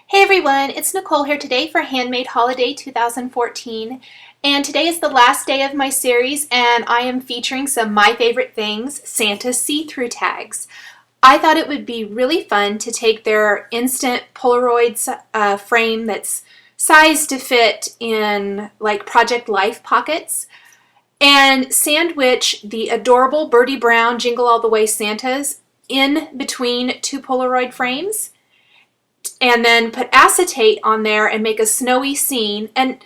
Hey everyone, it's Nicole here today for Handmade Holiday 2014, and today is the last day of my series and I am featuring some My Favorite Things Santa see-through tags. I thought it would be really fun to take their instant Polaroid frame that's sized to fit in like Project Life pockets and sandwich the adorable Birdie Brown Jingle All the Way Santas in between two Polaroid frames, and then put acetate on there and make a snowy scene and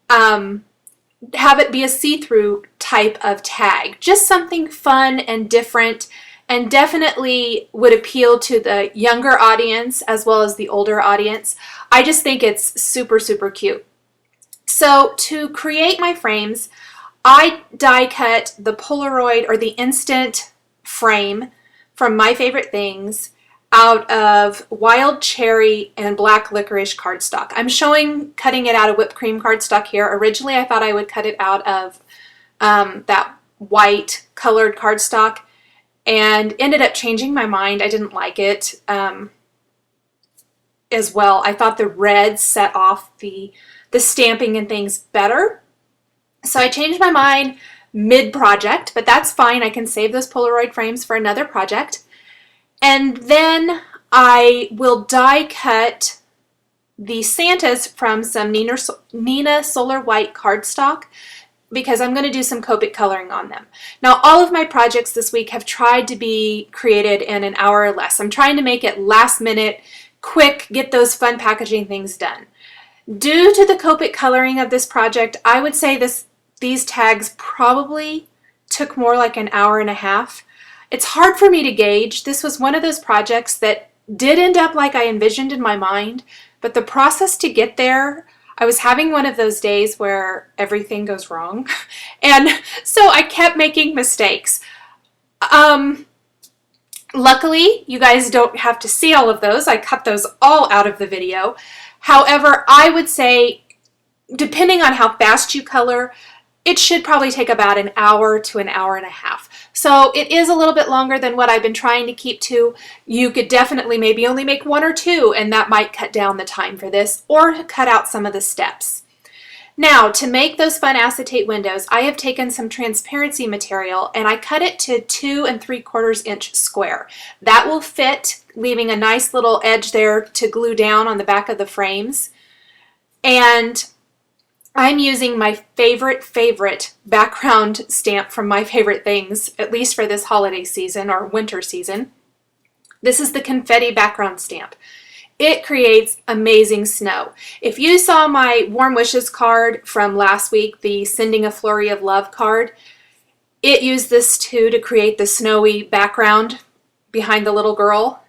have it be a see-through type of tag. Just something fun and different, and definitely would appeal to the younger audience as well as the older audience. I just think it's super, super cute. So to create my frames, I die cut the Polaroid or the instant frame from My Favorite Things out of wild cherry and black licorice cardstock. I'm showing cutting it out of whipped cream cardstock here. Originally I thought I would cut it out of that white colored cardstock and ended up changing my mind. I didn't like it as well. I thought the red set off the stamping and things better. So I changed my mind mid-project, but that's fine. I can save those Polaroid frames for another project. And then I will die cut the Santas from some Neenah Solar White cardstock because I'm going to do some Copic coloring on them. Now, all of my projects this week have tried to be created in an hour or less. I'm trying to make it last minute, quick, get those fun packaging things done. Due to the Copic coloring of this project, I would say these tags probably took more like an hour and a half. It's hard for me to gauge. This was one of those projects that did end up like I envisioned in my mind, but the process to get there, I was having one of those days where everything goes wrong, and so I kept making mistakes. Luckily, you guys don't have to see all of those. I cut those all out of the video. However, I would say, depending on how fast you color, it should probably take about an hour to an hour and a half. So it is a little bit longer than what I've been trying to keep to. You could definitely maybe only make one or two, and that might cut down the time for this or cut out some of the steps. Now, to make those fun acetate windows, I have taken some transparency material and I cut it to 2 3/4 inch square. That will fit, leaving a nice little edge there to glue down on the back of the frames. And I'm using my favorite background stamp from My Favorite Things, at least for this holiday season or winter season. This is the confetti background stamp. It creates amazing snow. If you saw my Warm Wishes card from last week, the Sending a Flurry of Love card, it used this too to create the snowy background behind the little girl.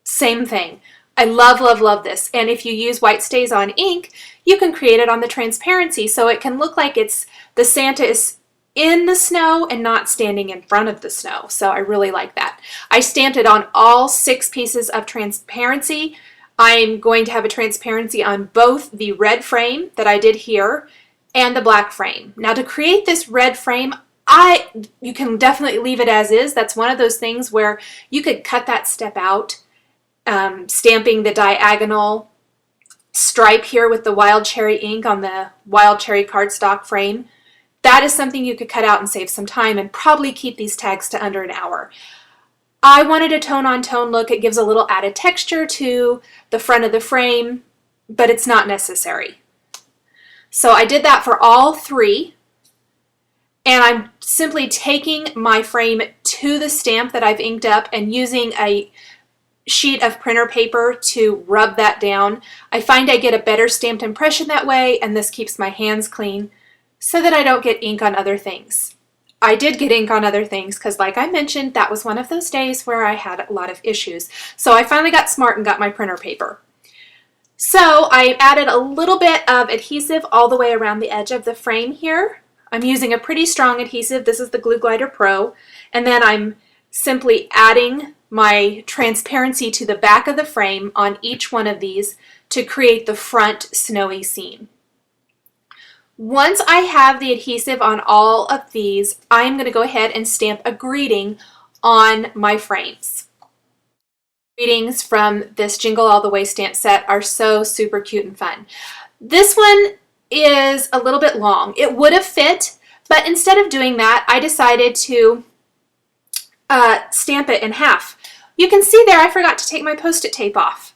Same thing. I love, love, love this. And if you use White Stays On ink, you can create it on the transparency so it can look like the Santa is in the snow and not standing in front of the snow. So I really like that. I stamped it on all 6 pieces of transparency. I'm going to have a transparency on both the red frame that I did here and the black frame. Now, to create this red frame, you can definitely leave it as is. That's one of those things where you could cut that step out. Stamping the diagonal stripe here with the wild cherry ink on the wild cherry cardstock frame. That is something you could cut out and save some time and probably keep these tags to under an hour. I wanted a tone-on-tone look. It gives a little added texture to the front of the frame, but it's not necessary. So I did that for all 3, and I'm simply taking my frame to the stamp that I've inked up and using a sheet of printer paper to rub that down. I find I get a better stamped impression that way, and this keeps my hands clean so that I don't get ink on other things. I did get ink on other things because, like I mentioned, that was one of those days where I had a lot of issues. So I finally got smart and got my printer paper. So I added a little bit of adhesive all the way around the edge of the frame here. I'm using a pretty strong adhesive. This is the Glue Glider Pro. And then I'm simply adding my transparency to the back of the frame on each one of these to create the front snowy scene. Once I have the adhesive on all of these, I'm going to go ahead and stamp a greeting on my frames. Greetings from this Jingle All the Way stamp set are so super cute and fun. This one is a little bit long. It would have fit, but instead of doing that, I decided to stamp it in half. You can see there I forgot to take my Post-it tape off.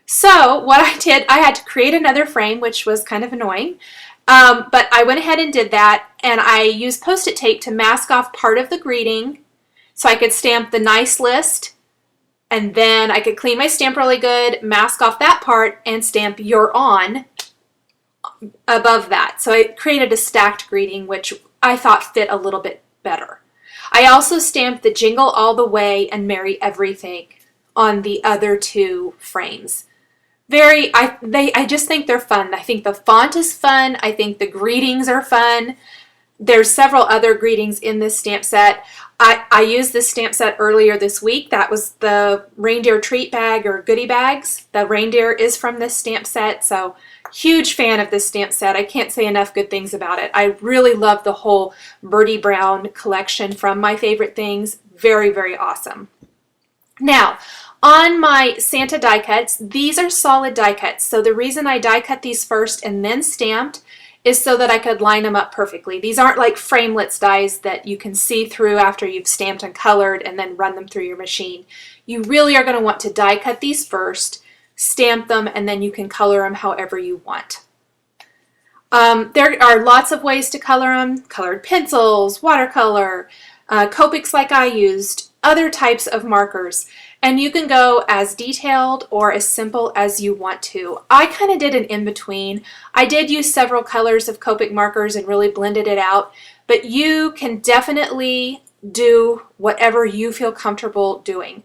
So what I did, I had to create another frame, which was kind of annoying, but I went ahead and did that, and I used Post-it tape to mask off part of the greeting so I could stamp the nice list, and then I could clean my stamp really good, mask off that part, and stamp "You're On" above that. So I created a stacked greeting, which I thought fit a little bit better. I also stamped the "Jingle All the Way" and "Merry Everything" on the other two frames. I just think they're fun. I think the font is fun. I think the greetings are fun. There's several other greetings in this stamp set. I used this stamp set earlier this week. That was the reindeer treat bag or goodie bags. The reindeer is from this stamp set, so huge fan of this stamp set. I can't say enough good things about it. I really love the whole Birdie Brown collection from My Favorite Things. Very, very awesome. Now, on my Santa die cuts, these are solid die cuts. So the reason I die cut these first and then stamped is so that I could line them up perfectly. These aren't like framelits dies that you can see through after you've stamped and colored and then run them through your machine. You really are going to want to die cut these first, stamp them, and then you can color them however you want. There are lots of ways to color them. Colored pencils, watercolor, Copics like I used, other types of markers. And you can go as detailed or as simple as you want to. I kind of did an in-between. I did use several colors of Copic markers and really blended it out, but you can definitely do whatever you feel comfortable doing.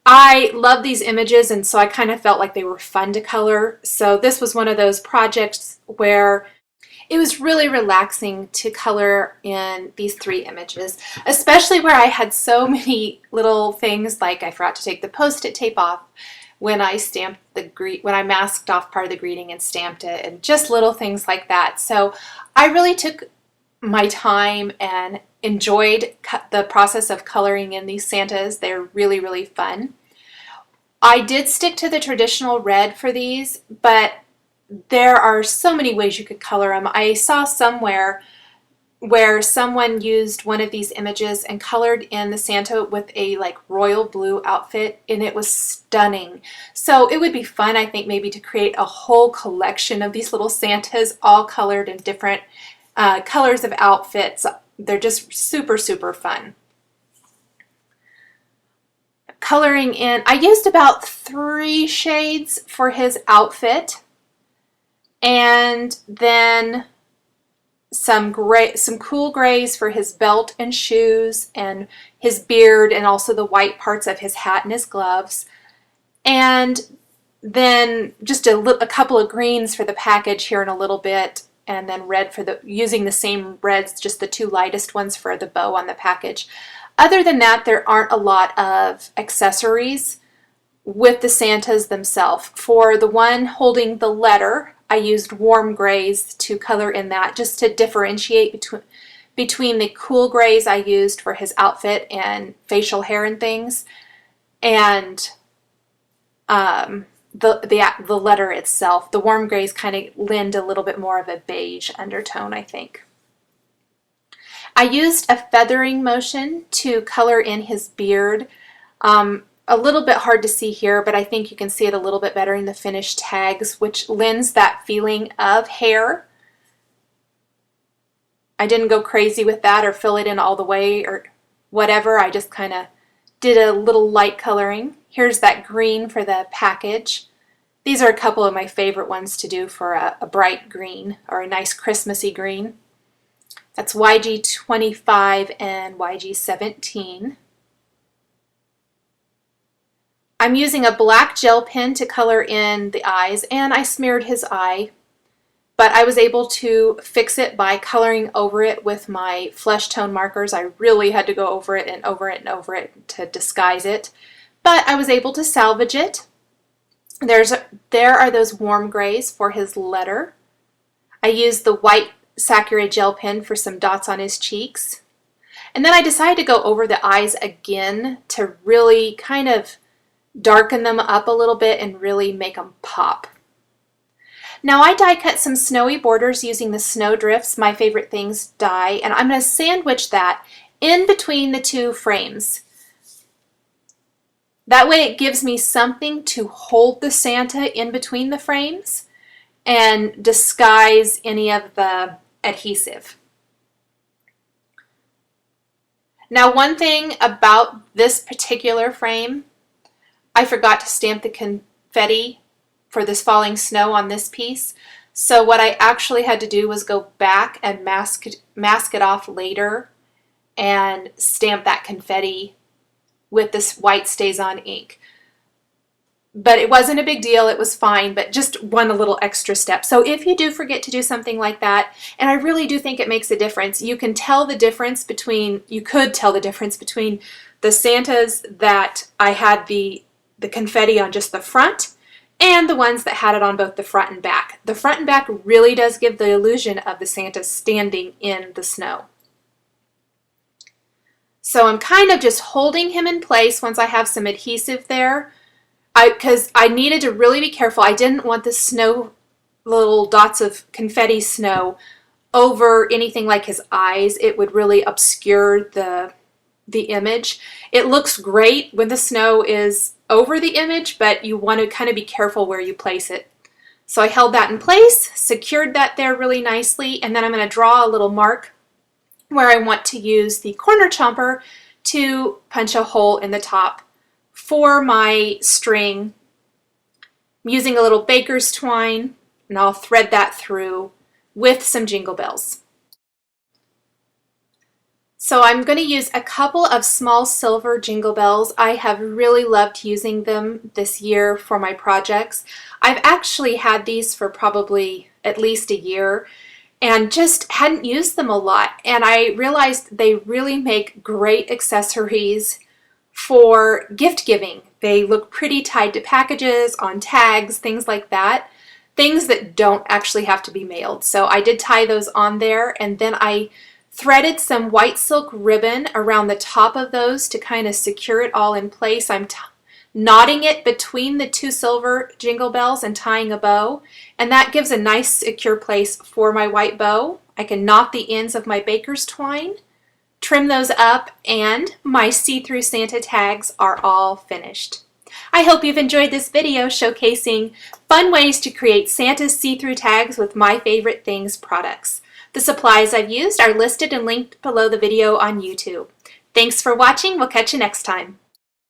I love these images, and so I kind of felt like they were fun to color. So this was one of those projects where it was really relaxing to color in these three images, especially where I had so many little things, like I forgot to take the Post-it tape off when I stamped when I masked off part of the greeting and stamped it, and just little things like that. So I really took my time and enjoyed the process of coloring in these Santas. They're really, really fun. I did stick to the traditional red for these, but there are so many ways you could color them. I saw somewhere where someone used one of these images and colored in the Santa with a like royal blue outfit, and it was stunning. So it would be fun, I think, maybe to create a whole collection of these little Santas all colored in different colors of outfits. They're just super, super fun. Coloring in, I used about 3 shades for his outfit, and then some cool grays for his belt and shoes and his beard, and also the white parts of his hat and his gloves, and then just a couple of greens for the package here in a little bit, and then red for using the same reds, just the 2 lightest ones for the bow on the package. Other than that, there aren't a lot of accessories with the Santas themselves. For the one holding the letter, I used warm grays to color in that, just to differentiate between the cool grays I used for his outfit and facial hair and things, and the letter itself. The warm grays kind of lend a little bit more of a beige undertone, I think. I used a feathering motion to color in his beard. A little bit hard to see here, but I think you can see it a little bit better in the finished tags, which lends that feeling of hair. I didn't go crazy with that or fill it in all the way or whatever. I just kind of did a little light coloring. Here's that green for the package. These are a couple of my favorite ones to do for a bright green or a nice Christmassy green. That's YG25 and YG17. I'm using a black gel pen to color in the eyes, and I smeared his eye, but I was able to fix it by coloring over it with my flesh tone markers. I really had to go over it and over it and over it to disguise it, but I was able to salvage it. There are those warm grays for his letter. I used the white Sakura gel pen for some dots on his cheeks. And then I decided to go over the eyes again to really kind of darken them up a little bit and really make them pop. Now I die cut some snowy borders using the Snow Drifts, My Favorite Things die, and I'm going to sandwich that in between the two frames. That way it gives me something to hold the Santa in between the frames and disguise any of the adhesive. Now, one thing about this particular frame, I forgot to stamp the confetti for this falling snow on this piece. So what I actually had to do was go back and mask it off later and stamp that confetti with this white StazOn ink. But it wasn't a big deal, it was fine, but just one little extra step. So if you do forget to do something like that, and I really do think it makes a difference, you could tell the difference between the Santas that I had the confetti on just the front and the ones that had it on both the front and back. The front and back really does give the illusion of the Santa standing in the snow. So I'm kind of just holding him in place once I have some adhesive there, because I needed to really be careful. I didn't want the snow, little dots of confetti snow over anything like his eyes. It would really obscure the image. It looks great when the snow is over the image, but you want to kind of be careful where you place it. So I held that in place, secured that there really nicely, and then I'm going to draw a little mark where I want to use the corner chomper to punch a hole in the top for my string. I'm using a little baker's twine, and I'll thread that through with some jingle bells. So I'm going to use a couple of small silver jingle bells. I have really loved using them this year for my projects. I've actually had these for probably at least a year and just hadn't used them a lot. And I realized they really make great accessories for gift giving. They look pretty tied to packages, on tags, things like that. Things that don't actually have to be mailed. So I did tie those on there, and then I threaded some white silk ribbon around the top of those to kind of secure it all in place. I'm knotting it between the two silver jingle bells and tying a bow, and that gives a nice secure place for my white bow. I can knot the ends of my baker's twine, trim those up, and my see-through Santa tags are all finished. I hope you've enjoyed this video showcasing fun ways to create Santa's see-through tags with My Favorite Things products. The supplies I've used are listed and linked below the video on YouTube. Thanks for watching. We'll catch you next time.